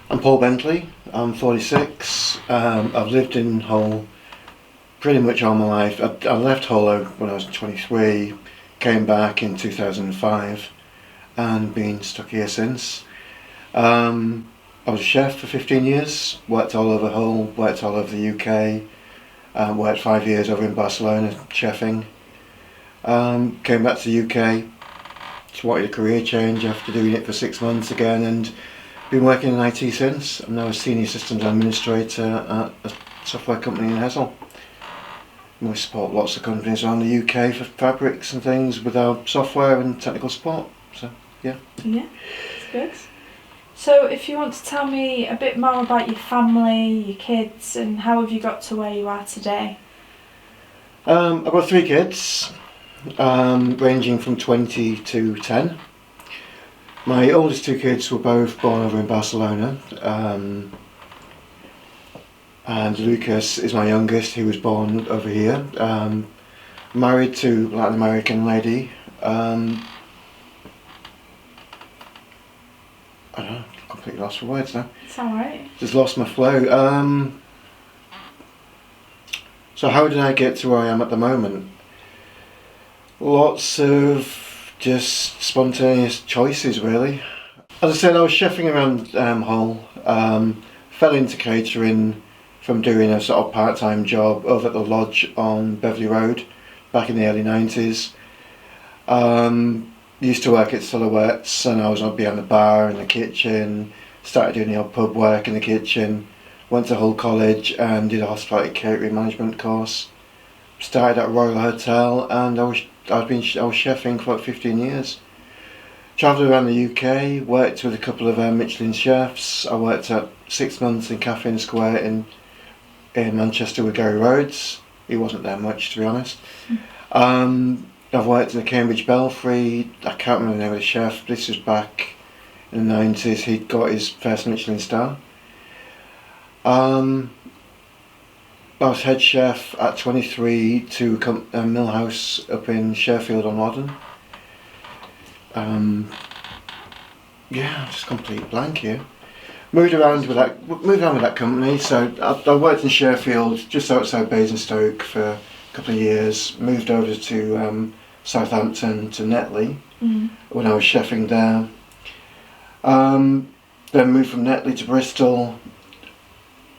I'm Paul Bentley, I'm 46. I've lived in Hull pretty much all my life. I left Hull when I was 23, came back in 2005 and been stuck here since. I was a chef for 15 years, worked all over Hull, worked all over the UK, worked 5 years over in Barcelona chefing. Came back to the UK, just wanted a career change after doing it for 6 months again, and been working in IT since. I'm now a senior systems administrator at a software company in Hessel. We support lots of companies around the UK for fabrics and things with our software and technical support. So yeah. Yeah, that's good. So if you want to tell me a bit more about your family, your kids, and how have you got to where you are today? I've got 3 kids, ranging from 20 to 10. My oldest 2 kids were both born over in Barcelona, and Lucas is my youngest. He was born over here. Married to a Latin American lady. I don't know, completely lost for words now. It's alright. Just lost my flow. So how did I get to where I am at the moment? Lots of just spontaneous choices, really. As I said, I was chefing around Hull, fell into catering from doing a sort of part-time job over at the lodge on Beverley Road back in the early 90s. Used to work at Silhouettes, and I was behind the bar in the kitchen, started doing the odd pub work in the kitchen, went to Hull College and did a hospitality catering management course. Started at Royal Hotel, and I was chefing for about 15 years. Travelled around the UK, worked with a couple of Michelin chefs. I worked at 6 months in Cafe and Square in Manchester with Gary Rhodes. He wasn't there much, to be honest. I've worked in the Cambridge Belfry. I can't remember the name of the chef. This was back in the 90s. He'd got his first Michelin star. I was head chef at 23 to Mill House up in Sheffield on Loddon. Yeah, just complete blank here. Moved around with that company. So I worked in Sheffield, just outside Basingstoke, for a couple of years. Moved over to Southampton to Netley when I was chefing there. Then moved from Netley to Bristol.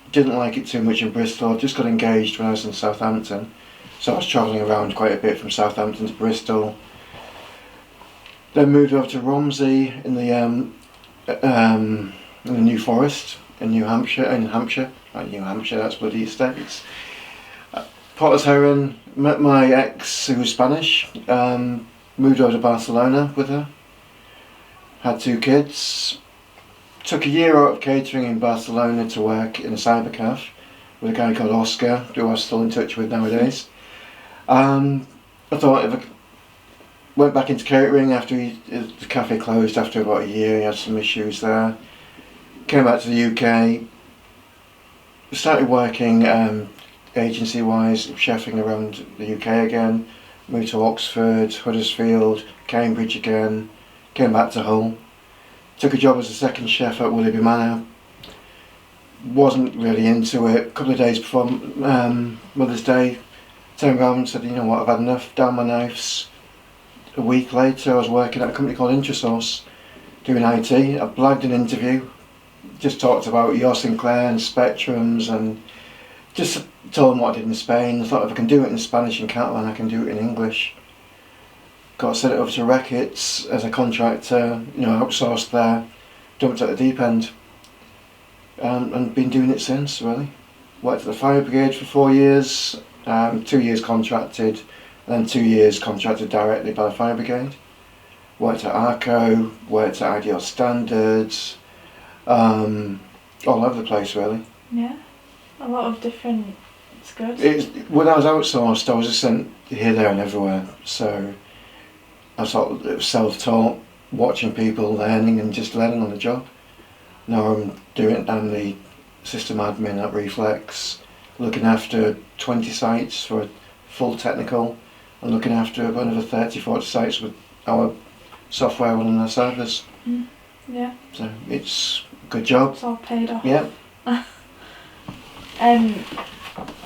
Didn't like it too much in Bristol. I just got engaged when I was in Southampton, so I was travelling around quite a bit from Southampton to Bristol. Then moved over to Romsey in the New Forest in Hampshire. Right, New Hampshire, that's bloody estates. Potter's Heron, met my ex who was Spanish, moved over to Barcelona with her, had 2 kids. Took a year out of catering in Barcelona to work in a cyber cafe with a guy called Oscar, who I'm still in touch with nowadays. I thought if I went back into catering after the cafe closed after about a year. He had some issues there. Came back to the UK. Started working agency-wise, chefing around the UK again. Moved to Oxford, Huddersfield, Cambridge again. Came back to Hull. Took a job as a second chef at Willoughby Manor. Wasn't really into it. A couple of days before Mother's Day, turned around and said, you know what, I've had enough, down my knives. A week later, I was working at a company called Intrasource, doing IT. I blagged an interview, just talked about your Sinclair and Spectrums, and just told them what I did in Spain. I thought if I can do it in Spanish and Catalan, I can do it in English. Got sent over to Reckitt's as a contractor, outsourced there, dumped at the deep end, and been doing it since, really. Worked at the fire brigade for 4 years, 2 years contracted, and then 2 years contracted directly by the fire brigade. Worked at Arco, worked at Ideal Standards, all over the place, really. Yeah, a lot of different. It's good. When I was outsourced, I was just sent here, there, and everywhere. So I was sort of self-taught, watching people learning and just learning on the job. Now I'm the system admin at Reflex, looking after 20 sites for a full technical, and looking after another 30, 40 sites with our software running our servers. Yeah. So it's a good job. It's all paid off. Yeah.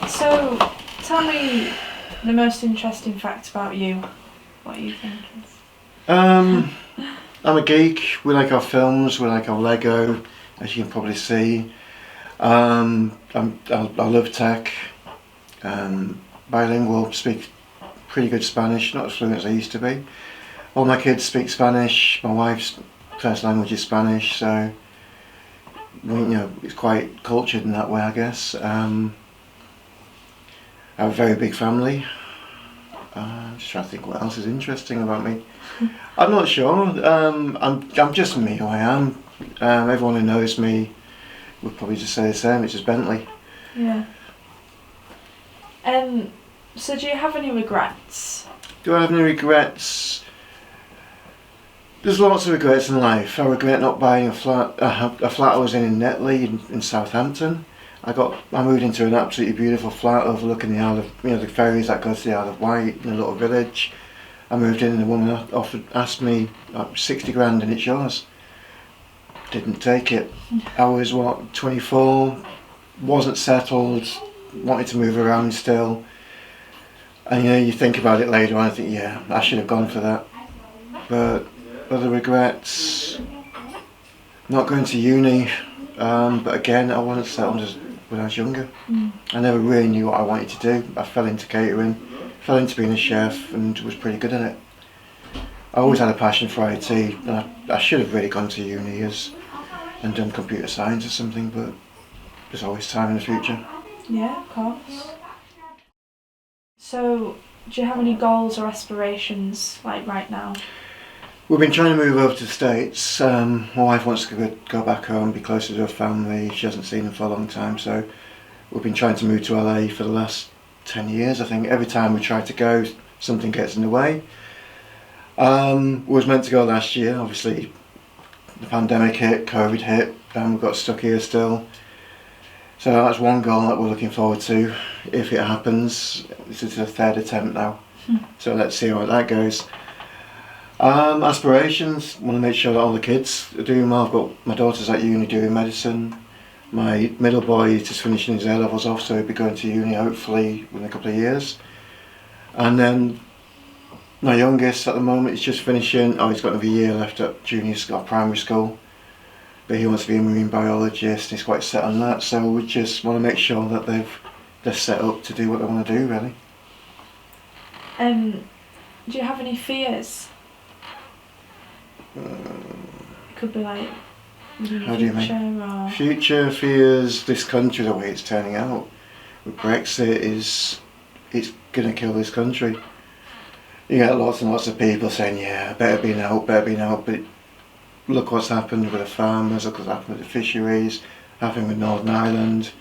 So tell me the most interesting fact about you. What you think is? I'm a geek. We like our films. We like our Lego, as you can probably see. I love tech. Bilingual. Speak pretty good Spanish. Not as fluent as I used to be. All my kids speak Spanish. My wife's first language is Spanish, so it's quite cultured in that way, I guess. I have a very big family. I'm just trying to think what else is interesting about me. I'm not sure. I'm just me who I am. Everyone who knows me would probably just say the same. It's just Bentley. Yeah. So do you have any regrets? Do I have any regrets? There's lots of regrets in life. I regret not buying a flat. A flat I was in Netley in Southampton. I moved into an absolutely beautiful flat overlooking the Isle of, the ferries that go to the Isle of Wight in a little village. I moved in and the woman asked me 60 grand and it's yours. Didn't take it. I was 24, wasn't settled, wanted to move around still. And you think about it later on, I think, yeah, I should have gone for that. But other regrets, not going to uni, but again, I wasn't settled when I was younger. I never really knew what I wanted to do. I fell into catering, fell into being a chef, and was pretty good at it. I always had a passion for IT, and I should have really gone to uni and done computer science or something, but there's always time in the future. Yeah, of course. So, do you have any goals or aspirations, like right now? We've been trying to move over to the States. My wife wants to go back home, be closer to her family. She hasn't seen them for a long time, so we've been trying to move to LA for the last 10 years, I think. Every time we try to go, something gets in the way. We was meant to go last year, obviously the pandemic hit, COVID hit, and we got stuck here still. So that's one goal that we're looking forward to, if it happens. This is the third attempt now, so let's see how that goes. Aspirations, want to make sure that all the kids are doing well. I've got my daughter's at uni doing medicine. My middle boy is just finishing his A-levels off, so he'll be going to uni hopefully within a couple of years. And then my youngest at the moment is just finishing, he's got another year left at primary school. But he wants to be a marine biologist, he's quite set on that, so we just want to make sure that they're set up to do what they want to do, really. Do you have any fears? Could be like how do you mean? Or... Future fears, this country, the way it's turning out. With Brexit, it's going to kill this country. You get lots and lots of people saying, yeah, better be out, but look what's happened with the farmers, look what's happened with the fisheries, happened with Northern Ireland.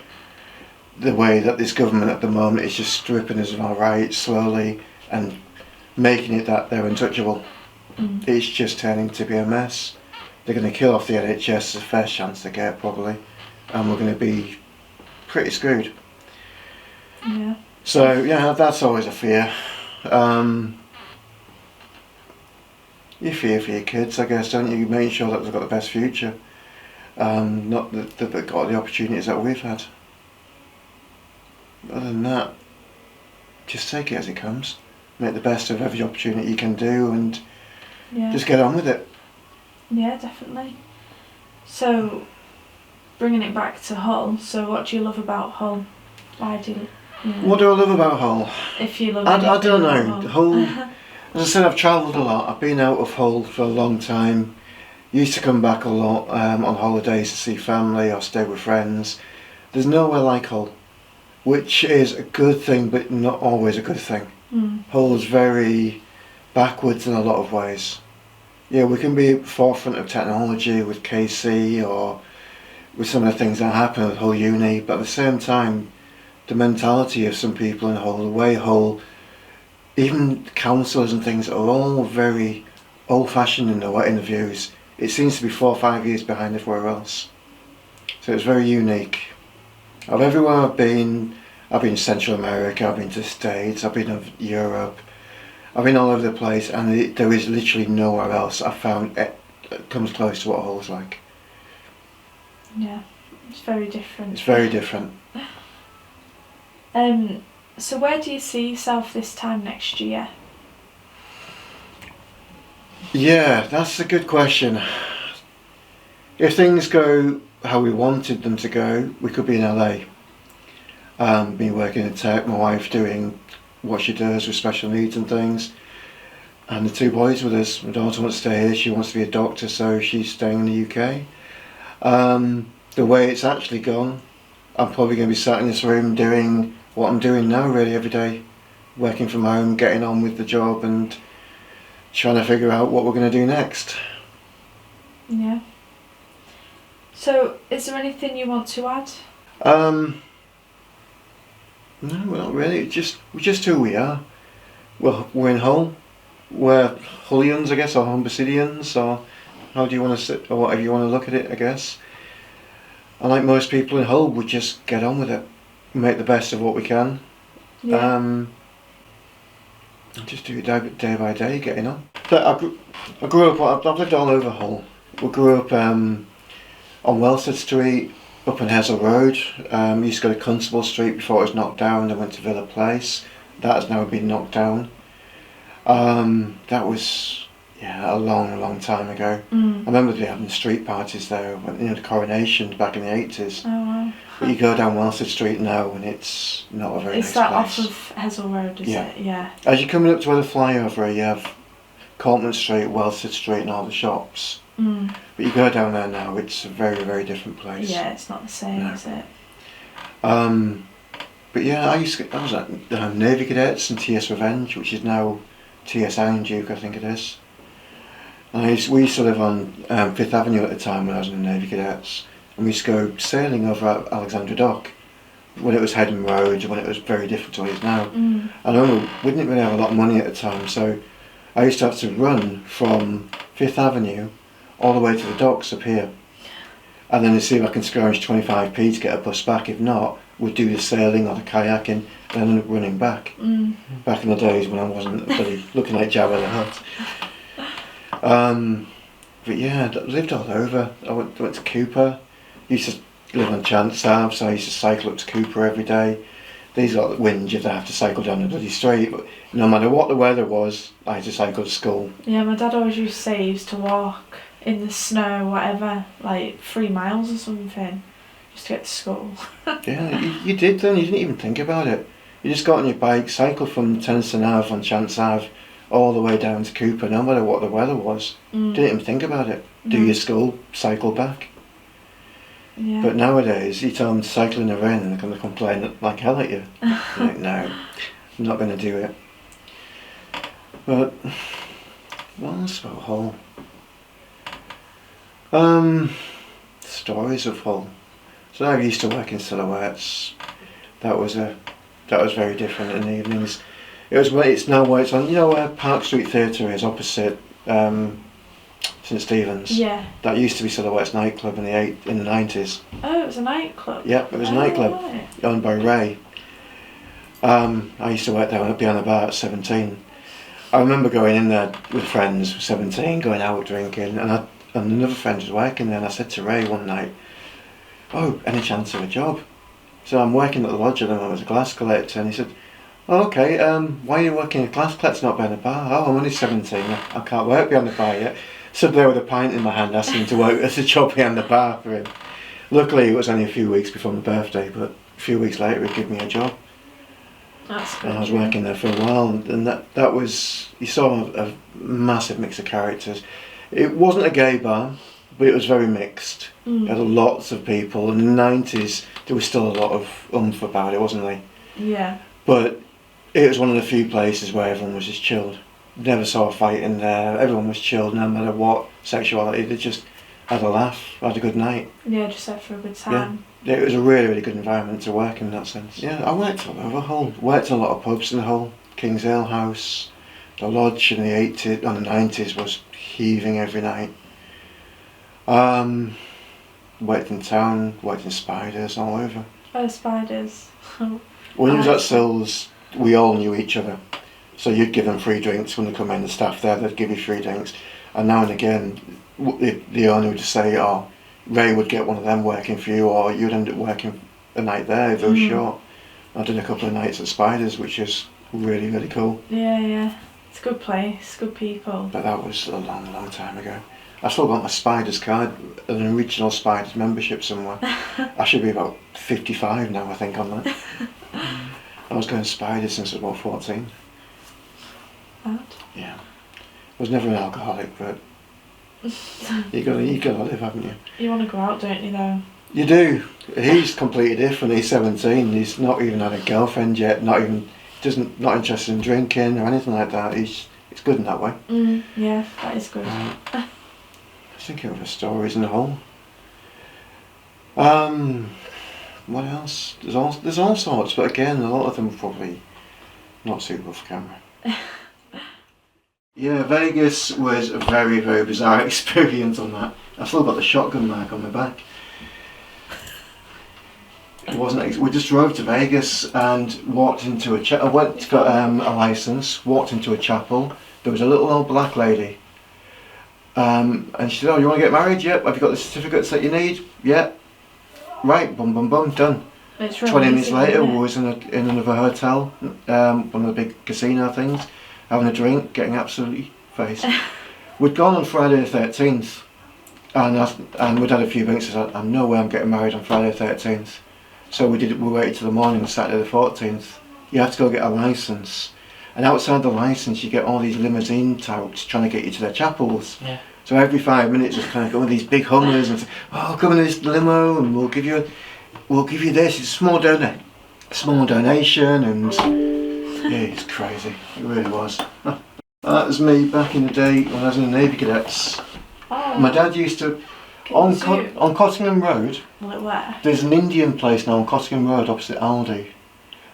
The way that this government at the moment is just stripping us of our rights slowly and making it that they're untouchable. It's just turning to be a mess. They're going to kill off the NHS, the first chance they get probably, and we're going to be pretty screwed. Yeah. So yeah, that's always a fear. You fear for your kids, I guess, don't you? Making sure that they've got the best future, not that they've got the opportunities that we've had. Other than that, just take it as it comes. Make the best of every opportunity you can do, and Yeah. just get on with it. Yeah, definitely. So, bringing it back to Hull, so what do you love about Hull? Why do you know, What do I love about Hull? if you love I anything don't about know. Hull. As I said, I've travelled a lot. I've been out of Hull for a long time. Used to come back a lot on holidays to see family or stay with friends. There's nowhere like Hull, which is a good thing, but not always a good thing. Hull is very backwards in a lot of ways. Yeah, we can be at the forefront of technology with KC or with some of the things that happen with Hull Uni, but at the same time, the mentality of some people in Hull, the way Hull, even councillors and things, are all very old-fashioned in the views. It seems to be 4 or 5 years behind everywhere else. So it's very unique. Of everywhere I've been to Central America, I've been to the States, I've been to Europe, I've been all over the place, and there is literally nowhere else I've found it comes close to what Hull's like. Yeah, it's very different. It's very different. So where do you see yourself this time next year? Yeah, that's a good question. If things go how we wanted them to go, we could be in LA. Been working in tech, my wife doing what she does with special needs and things, and the 2 boys with us. My daughter wants to stay here, she wants to be a doctor, so she's staying in the UK. The way it's actually gone, I'm probably going to be sat in this room doing what I'm doing now really every day, working from home, getting on with the job and trying to figure out what we're going to do next. Yeah. So, is there anything you want to add? No, not really. We're just who we are. We're in Hull. We're Hullians, I guess, or Humbercidians, or how do you want to sit, or whatever you want to look at it, I guess. And like most people in Hull, we just get on with it, make the best of what we can. Yeah. And just do it day by day, getting on. But I grew up. I've lived all over Hull. We grew up on Welsford Street, up on Hessel Road. Used to go to Constable Street before it was knocked down. Then went to Villa Place. That has now been knocked down. That was a long time ago. I remember they having street parties there. The coronation back in the 80s. Oh wow. But you go down Welsford Street now, and it's not a very nice place. Is that off of Hessel Road? Is it? Yeah. As you're coming up to where the flyover, you have Coltman Street, Welsford Street, and all the shops. But you go down there now, it's a very, very different place. Yeah, it's not the same, is it? But yeah, I was at Navy Cadets and TS Revenge, which is now TS Iron Duke, I think it is. And we used to live on 5th Avenue at the time when I was in the Navy Cadets, and we used to go sailing over at Alexandra Dock when it was Headham Road, when it was very different to what it is now. I know we didn't really have a lot of money at the time, so I used to have to run from 5th Avenue all the way to the docks up here, and then to see if I can scrounge 25p to get a bus back. If not, we'd do the sailing or the kayaking and then end up running back. Back in the days when I wasn't really looking like Jabba the Hutt. But yeah, I lived all over. I went to Cooper. Used to live on Chance Ave, so I used to cycle up to Cooper every day. These are the whinge if I have to cycle down the bloody street, but no matter what the weather was, I had to cycle to school. Yeah, my dad always used to say he used to walk in the snow, whatever, like 3 miles or something, just to get to school. Yeah, you did then, you didn't even think about it. You just got on your bike, cycled from Tennyson Ave on Chance Ave all the way down to Cooper, no matter what the weather was. Didn't even think about it. Do your school, cycle back. Yeah. But nowadays, you tell them to cycle in the rain and they're going to complain like hell at you. You're like, no, I'm not going to do it. But, what else about Hull? Stories of Hull. So I used to work in silhouettes. That was very different in the evenings. It's now where it's on. You know where Park Street Theatre is, opposite St Stephen's. Yeah. That used to be Silhouette's nightclub in the 90s. Oh, it was a nightclub. Yeah, it was a nightclub owned by Ray. I used to work there behind the bar at 17. I remember going in there with friends, 17, going out drinking, and another friend was working there, and I said to Ray one night, "Oh, any chance of a job?" So I'm working at the lodge at the moment as a glass collector, and he said, Oh, okay, why are you working in class? Let's not behind the bar. Oh, I'm only 17. I can't work behind the bar yet. Stood there with a pint in my hand asking to work as a job behind the bar for him. Luckily, it was only a few weeks before my birthday, but a few weeks later, he'd give me a job. That's good. And I was working there for a while, and that was, you saw a massive mix of characters. It wasn't a gay bar, but it was very mixed. Mm. It had lots of people. In the 90s, there was still a lot of oomph about it, wasn't there? Yeah. But it was one of the few places where everyone was just chilled. Never saw a fight in there. Everyone was chilled, no matter what sexuality. They just had a laugh, had a good night. Yeah, just out for a good time. Yeah, it was a really, really good environment to work in that sense. Yeah, I worked all over Hull. Worked a lot of pubs in Hull. King's Ale House, the Lodge in the 80s, and the 90s was heaving every night. Worked in town, worked in Spiders, all over. Oh, Spiders. When you was at Sills, we all knew each other. So you'd give them free drinks when they come in, the staff there, they'd give you free drinks. And now and again, the owner would just say, oh, Ray would get one of them working for you, or you'd end up working a night there if it was short. I did a couple of nights at Spiders, which is really, really cool. Yeah. It's a good place, good people. But that was a long, long time ago. I still got my Spiders card, an original Spiders membership somewhere. I should be about 55 now, I think, on that. I was going to Spiders since I was about 14. Bad. Yeah. I was never an alcoholic, but you gotta live, haven't you? You want to go out, don't you, though? You do. He's completely different. He's 17. He's not even had a girlfriend yet. Not not interested in drinking or anything like that. It's good in that way. Yeah, that is good. I think of the stories in the whole. What else? There's all sorts, but again, a lot of them are probably not suitable for camera. Yeah, Vegas was a very, very bizarre experience on that. I've still got the shotgun mark on my back. It wasn't. We just drove to Vegas and walked into a I got a license, walked into a chapel. There was a little old black lady. And she said, oh, you want to get married? Yep. Have you got the certificates that you need? Yep. Right, bum bum bum, done. It's really 20 minutes easy, later, isn't we it? was in another hotel, one of the big casino things, having a drink, getting absolutely faced. We'd gone on Friday the 13th, and we'd had a few drinks. I said, I know where I'm getting married on Friday the 13th. So we waited till the morning, Saturday the 14th. You have to go get a licence. And outside the licence, you get all these limousine touts trying to get you to their chapels. Yeah. So every 5 minutes, just kind of go with these big Hummers and say, oh, come in this limo, and we'll give you this. It's a small donation, and yeah, it's crazy. It really was. That was me back in the day when I was in the Navy Cadets. Oh. My dad used to on Cottingham Road. Like where? There's an Indian place now on Cottingham Road opposite Aldi.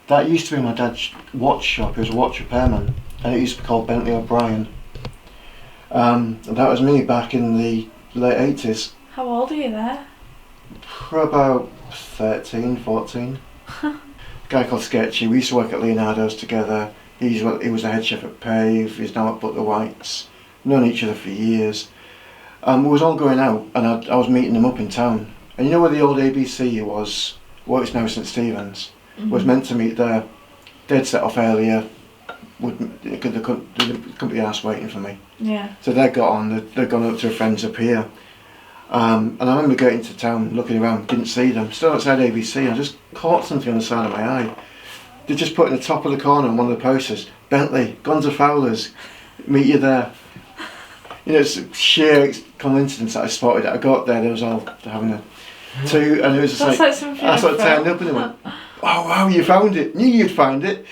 That used to be my dad's watch shop. He was a watch repairman, and it used to be called Bentley O'Brien. And that was me back in the late 80s. How old are you there? For about 13, 14. A guy called Sketchy. We used to work at Leonardo's together. He was the head chef at Pave. He's now at Butler White's. Known each other for years. We was all going out, and I was meeting them up in town. And you know where the old ABC was? What it's now St Stephen's. Was meant to meet there. They'd set off earlier. They couldn't be asked waiting for me. Yeah. So they'd gone up to friends up here. And I remember getting to town, looking around, didn't see them. Still outside ABC, I just caught something on the side of my eye. They just put in the top of the corner on one of the posters, Bentley, Guns Fowlers, meet you there. You know, it's sheer coincidence that I spotted it. I got there, they was all having a two, and it was just That's like something I sort of turned up and they went, oh wow, you found it, knew you'd find it.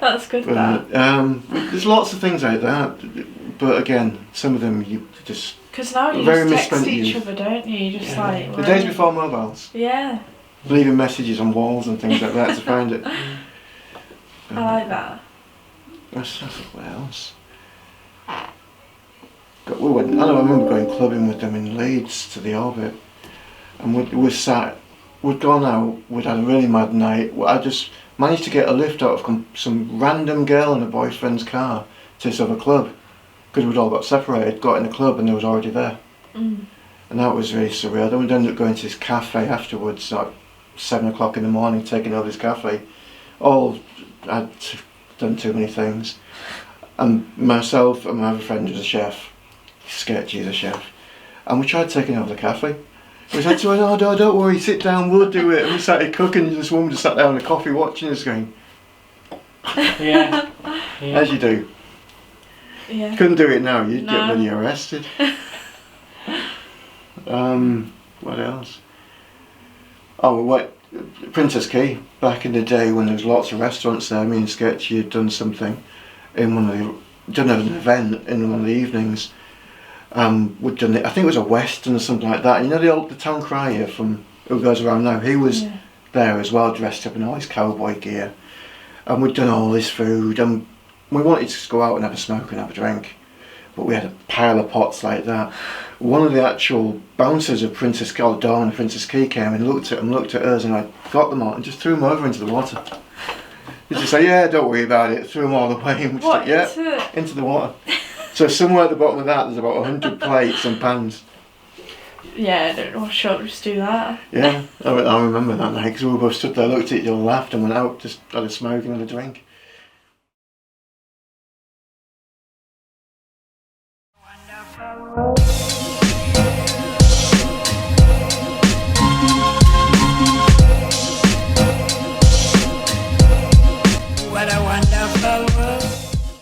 That's good. But, there's lots of things out there, but again, some of them you just... Because now you very just text misspent each youth. other, don't you? You just like... The days before mobiles. Yeah. Leaving messages on walls and things like that to find it. I like that. What else? I remember going clubbing with them in Leeds to the Orbit, and we'd gone out, we'd had a really mad night. I just managed to get a lift out of some random girl in a boyfriend's car to this other club, because we'd all got separated, got in the club and they was already there. And that was really surreal. Then we'd end up going to this cafe afterwards, like 7 o'clock in the morning, taking over this cafe, all I'd done too many things. And myself and my other friend was a chef. Sketchy as a chef. And we tried taking over the cafe. We said to her, "Oh, don't worry, sit down, we'll do it." And we started cooking, and this woman just sat there on a coffee watching us going, Yeah. as you do. Yeah. Couldn't do it now, you'd get No. bloody arrested. What else? Oh, what? Princess Key. Back in the day when there was lots of restaurants there, me and Sketchy had done something in one of the, done an event in one of the evenings. We'd done it, I think it was a Western or something like that. You know the town crier from who goes around now? He was there as well, dressed up in all his cowboy gear. And we'd done all this food, and we wanted to go out and have a smoke and have a drink. But we had a pile of pots like that. One of the actual bouncers of Princess Key, or Dawn of Princess Key, came and looked at us, and I got them all and just threw them over into the water. He just said, "Yeah, don't worry about it." Threw them all away. And we just What? like, into the water. So somewhere at the bottom of that, there's about 100 plates and pans. Yeah, I don't know. Sure, just do that. Yeah, I remember that night because we both stood there, looked at each other, laughed, and went out, just had a smoke and had a drink.